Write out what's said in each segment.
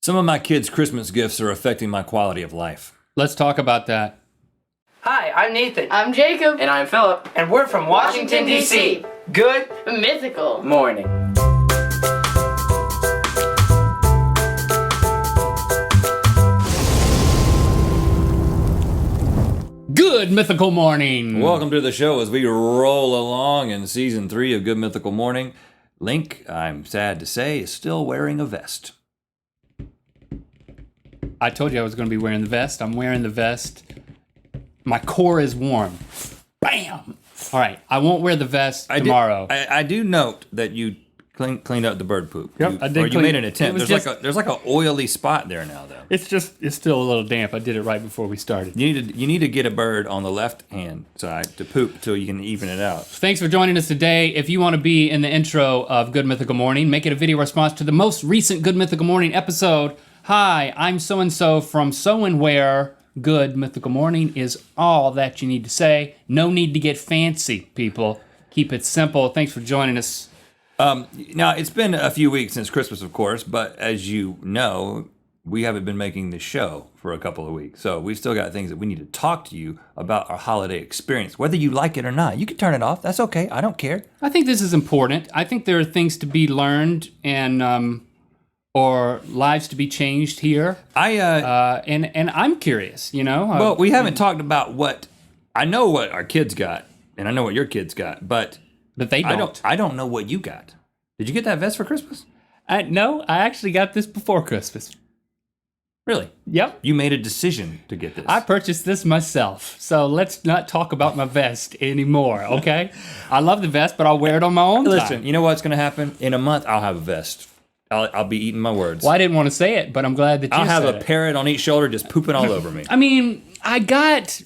Some of my kids' Christmas gifts are affecting my quality of life. Let's talk about that. Hi, I'm Nathan. I'm Jacob. And I'm Philip. And we're from Washington, D.C. Good Mythical Morning. Good Mythical Morning. Welcome to the show as we roll along in season 3 of Good Mythical Morning. Link, I'm sad to say, is still wearing a vest. I told you I was going to be wearing the vest. I'm wearing the vest. My core is warm. Bam! All right, I won't wear the vest tomorrow. I do note that you cleaned up the bird poop. Yep, I did. You made an attempt. There's like an oily spot there now, though. It's still a little damp. I did it right before we started. You need to get a bird on the left hand side to poop so you can even it out. Thanks for joining us today. If you want to be in the intro of Good Mythical Morning, make it a video response to the most recent Good Mythical Morning episode. Hi, I'm so-and-so from so-and-where. Good Mythical Morning is all that you need to say. No need to get fancy, people. Keep it simple. Thanks for joining us. Now, it's been a few weeks since Christmas, of course, but as you know, we haven't been making this show for a couple of weeks. So we've still got things that we need to talk to you about our holiday experience. Whether you like it or not, you can turn it off. That's okay. I don't care. I think this is important. I think there are things to be learned and or lives to be changed here. And I'm curious, you know. Well, we haven't talked about what I know what our kids got, and I know what your kids got, but they don't. I don't know what you got. Did you get that vest for Christmas? No, I actually got this before Christmas. Really? Yep. You made a decision to get this. I purchased this myself, so let's not talk about my vest anymore, okay? I love the vest, but I'll wear it on my own time. Listen, you know what's going to happen? In a month, I'll have a vest. I'll be eating my words. Well, I didn't want to say it, but I'm glad that you said it. I'll have a parrot on each shoulder just pooping all over me. I mean, I got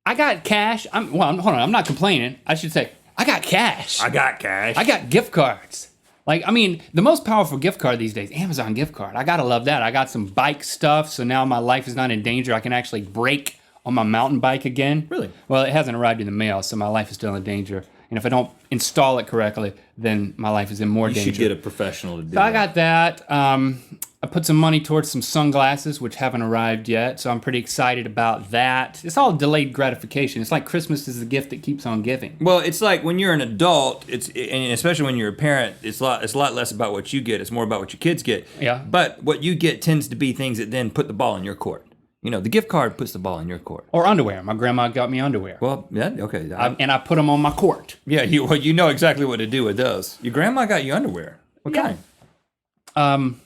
cash. Hold on, I'm not complaining. I should say, I got cash. I got cash. I got gift cards. Like, I mean, the most powerful gift card these days, Amazon gift card. I gotta love that. I got some bike stuff, so now my life is not in danger. I can actually brake on my mountain bike again. Really? Well, it hasn't arrived in the mail, so my life is still in danger. And if I don't install it correctly, then my life is in more danger. You should get a professional to do So that. I got that. I put some money towards some sunglasses, which haven't arrived yet, so I'm pretty excited about that. It's all delayed gratification. It's like Christmas is the gift that keeps on giving. Well, it's like when you're an adult, and especially when you're a parent, it's a lot less about what you get. It's more about what your kids get. Yeah. But what you get tends to be things that then put the ball in your court. You know, the gift card puts the ball in your court. Or underwear. My grandma got me underwear. Well, yeah, okay. And I put them on my court. Yeah, you know exactly what to do with those. Your grandma got you underwear. What kind?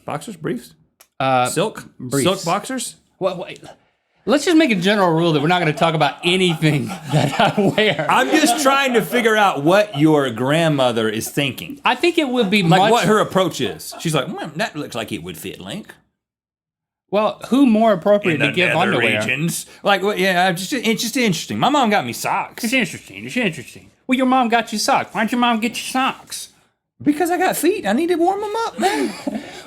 Boxers, briefs, silk, briefs. Silk boxers. Wait. Let's just make a general rule that we're not going to talk about anything that I wear. I'm just trying to figure out what your grandmother is thinking. I think it would be like what her approach is. She's like, that looks like it would fit, Link. Well, who more appropriate to give underwear? Regions. Like, well, yeah, it's just interesting. My mom got me socks. It's interesting. Well, your mom got you socks. Why'd your mom get you socks? Because I got feet. I need to warm them up, man.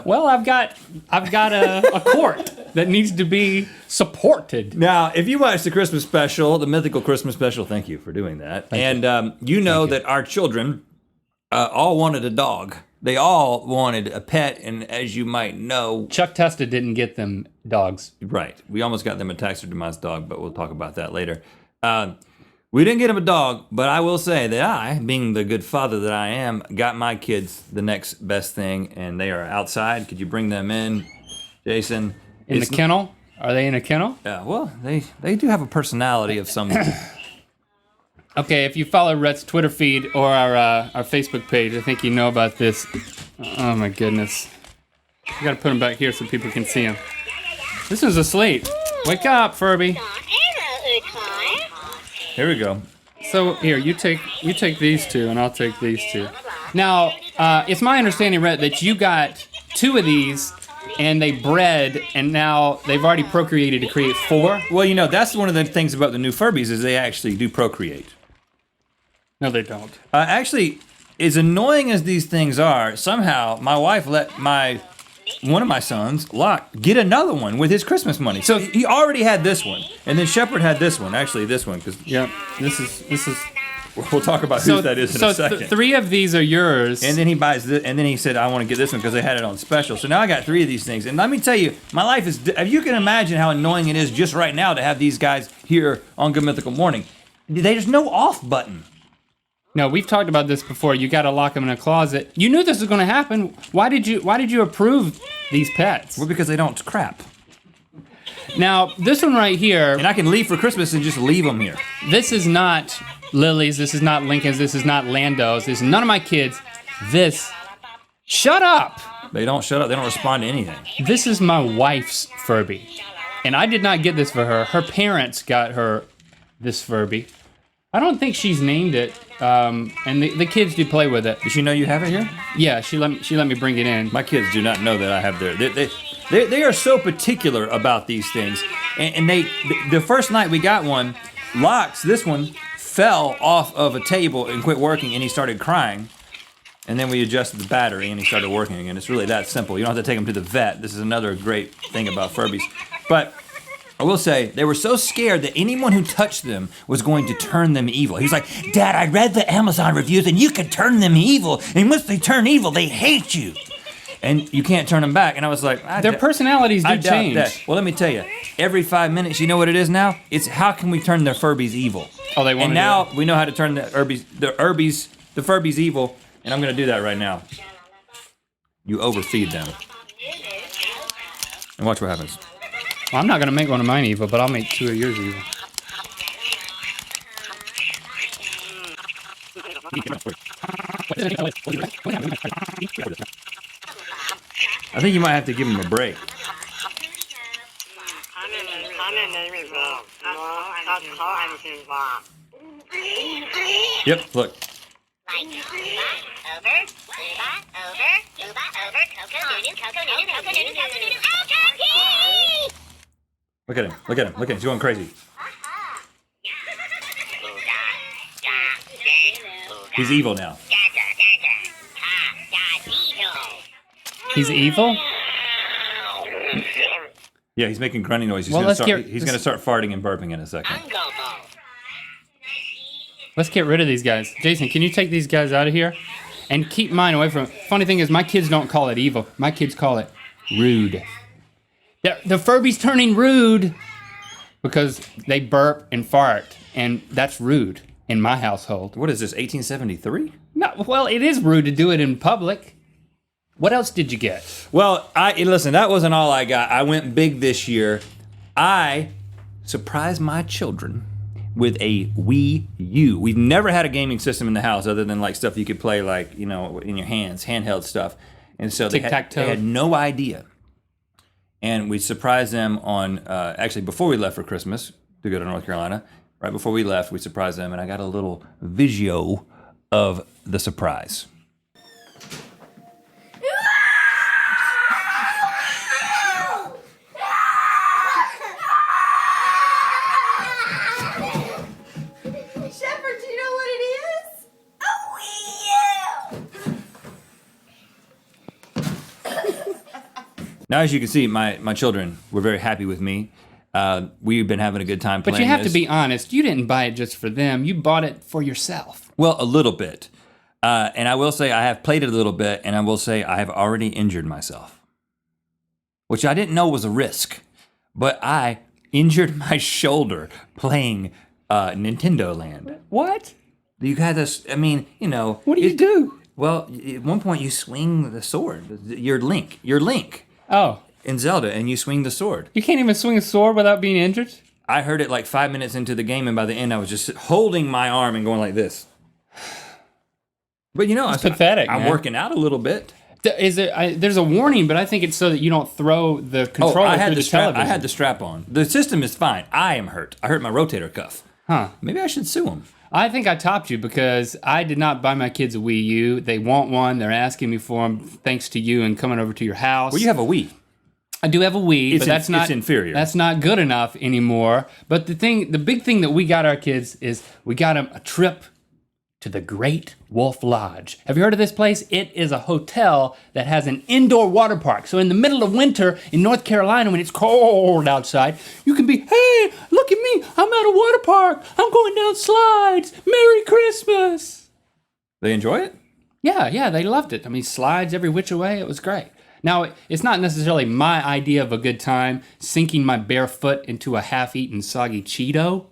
Well, I've got a court that needs to be supported. Now, if you watch the Christmas special, the Mythical Christmas special, thank you for doing that. Thank you know that our children all wanted a dog. They all wanted a pet, and as you might know... Chuck Testa didn't get them dogs. Right. We almost got them a taxidermized dog, but we'll talk about that later. We didn't get them a dog, but I will say that I, being the good father that I am, got my kids the next best thing, and they are outside. Could you bring them in, Jason? In the kennel? Are they in a kennel? Yeah, well, they do have a personality of some... Okay, if you follow Rhett's Twitter feed or our Facebook page, I think you know about this. Oh my goodness. I gotta put him back here so people can see him. This one's asleep. Wake up, Furby. Here we go. So here, you take these two and I'll take these two. Now, it's my understanding, Rhett, that you got 2 of these and they bred, and now they've already procreated to create 4. Well, you know, that's one of the things about the new Furbies is they actually do procreate. No, they don't. Actually, as annoying as these things are, somehow my wife let one of my sons, Locke, get another one with his Christmas money. So he already had this one, and then Shepard had this one. Actually, this one, because yeah, this is We'll talk about who that is in a second. Three of these are yours. And then he buys this, and then he said, I want to get this one because they had it on special. So now I got 3 of these things. And let me tell you, my life is, if you can imagine how annoying it is just right now to have these guys here on Good Mythical Morning. There's no off button. No, we've talked about this before. You got to lock them in a closet. You knew this was going to happen. Why did you approve these pets? Well, because they don't crap. Now, this one right here. And I can leave for Christmas and just leave them here. This is not Lily's. This is not Lincoln's. This is not Lando's. This is none of my kids. This. Shut up. They don't shut up. They don't respond to anything. This is my wife's Furby. And I did not get this for her. Her parents got her this Furby. I don't think she's named it. And the kids do play with it. Does she know you have it here? Yeah, she let me bring it in. My kids do not know that I have they are so particular about these things. And the first night we got one, Locks, this one, fell off of a table and quit working, and he started crying. And then we adjusted the battery, and he started working again. It's really that simple. You don't have to take him to the vet. This is another great thing about Furbies. But I will say, they were so scared that anyone who touched them was going to turn them evil. He was like, Dad, I read the Amazon reviews, and you can turn them evil. And once they turn evil, they hate you. And you can't turn them back. And I was like, their personalities do change. That. Well, let me tell you, every 5 minutes, you know what it is now? It's how can we turn the Furbies evil? Oh, they want to. And now we know how to turn the Furbies evil. And I'm going to do that right now. You overfeed them. And watch what happens. Well, I'm not going to make one of mine evil, but I'll make 2 of yours evil. I think you might have to give him a break. Yep, look. Look at him, look at him, look at him, he's going crazy. He's evil now. He's evil? Yeah, he's making grunting noise. He's Well, gonna start farting and burping in a second. Let's get rid of these guys. Jason, can you take these guys out of here? And keep mine away from it. Funny thing is, my kids don't call it evil. My kids call it rude. The Furby's turning rude because they burp and fart, and that's rude in my household. What is this, 1873? No, well, it is rude to do it in public. What else did you get? Well, listen, that wasn't all I got. I went big this year. I surprised my children with a Wii U. We've never had a gaming system in the house other than like stuff you could play like, you know, in your hands, handheld stuff. And so they had no idea. And we surprised them on, actually before we left for Christmas to go to North Carolina, right before we left, we surprised them and I got a little video of the surprise. Now, as you can see, my children were very happy with me. We've been having a good time playing But you have this. to be honest. You didn't buy it just for them. You bought it for yourself. Well, a little bit. And I will say I have played it a little bit, and I will say I have already injured myself, which I didn't know was a risk. But I injured my shoulder playing Nintendo Land. What? You had this, I mean, you know. What do you do? Well, at one point you swing the sword. Your Link. Oh. In Zelda, and you swing the sword. You can't even swing a sword without being injured? I heard it like 5 minutes into the game, and by the end, I was just holding my arm and going like this. But you know, it's pathetic. I'm working out a little bit. There's a warning, but I think it's so that you don't throw the controller through the television. I had the strap on. The system is fine. I am hurt. I hurt my rotator cuff. Huh. Maybe I should sue them. I think I topped you because I did not buy my kids a Wii U. They want one. They're asking me for them thanks to you and coming over to your house. Well, you have a Wii. I do have a Wii, but that's not it's inferior. That's not good enough anymore. But the big thing that we got our kids is we got them a trip to the Great Wolf Lodge. Have you heard of this place? It is a hotel that has an indoor water park. So in the middle of winter in North Carolina, when it's cold outside, you can be, hey, look at me, I'm at a water park. I'm going down slides. Merry Christmas. They enjoy it? Yeah, they loved it. I mean, slides every which way. It was great. Now, it's not necessarily my idea of a good time, sinking my bare foot into a half-eaten soggy Cheeto,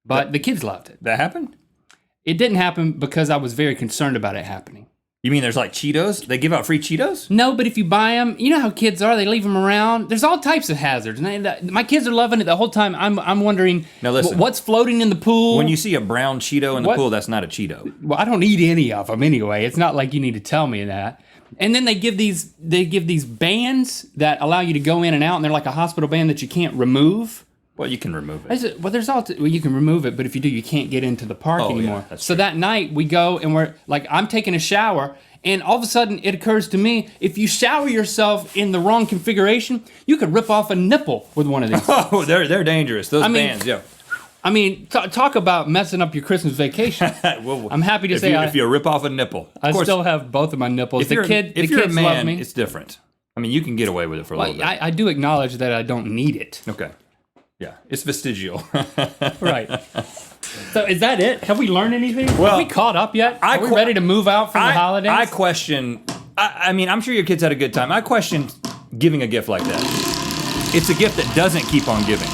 but the kids loved it. That happened? It didn't happen because I was very concerned about it happening. You mean there's like Cheetos? They give out free Cheetos? No, but if you buy them, you know how kids are. They leave them around. There's all types of hazards. And my kids are loving it the whole time. I'm wondering, now listen, what's floating in the pool? When you see a brown Cheeto in the pool, that's not a Cheeto. Well, I don't eat any of them anyway. It's not like you need to tell me that. And then they give these bands that allow you to go in and out, and they're like a hospital band that you can't remove. Well, you can remove it. Well, you can remove it, but if you do, you can't get into the park anymore. Yeah, so that night we go and we're like, I'm taking a shower, and all of a sudden it occurs to me, if you shower yourself in the wrong configuration, you could rip off a nipple with one of these. Oh, they're dangerous. Those bands, yeah. I mean, talk about messing up your Christmas vacation. Well, I'm happy to say if you rip off a nipple, I still have both of my nipples. If you're a man, love me. it's different. I mean, you can get away with it for a little bit. I do acknowledge that I don't need it. Okay. Yeah, it's vestigial. Right. So is that it? Have we learned anything? Well, have we caught up yet? Are we ready to move out from the holidays? I question. I mean, I'm sure your kids had a good time. I question giving a gift like that. It's a gift that doesn't keep on giving.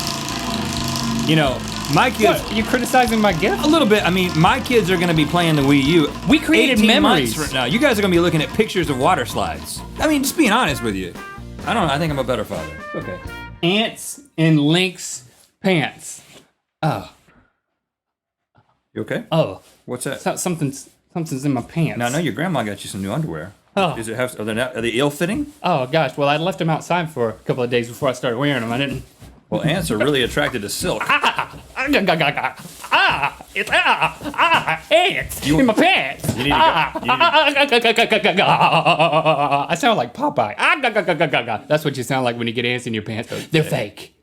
You know, my kids. What? Are you criticizing my gift? A little bit. I mean, my kids are going to be playing the Wii U. We created 18 memories. months from now. You guys are going to be looking at pictures of water slides. I mean, just being honest with you. I don't know. I think I'm a better father. Okay. Ants in Link's pants. Oh. You okay? Oh. What's that? Something's in my pants. Now, I know your grandma got you some new underwear. Oh. Does it have? Are they ill-fitting? Oh gosh. Well, I left them outside for a couple of days before I started wearing them. I didn't. Well, ants are really attracted to silk. It's ants in my pants. You need to go. I sound like Popeye. That's what you sound like when you get ants in your pants. They're fake.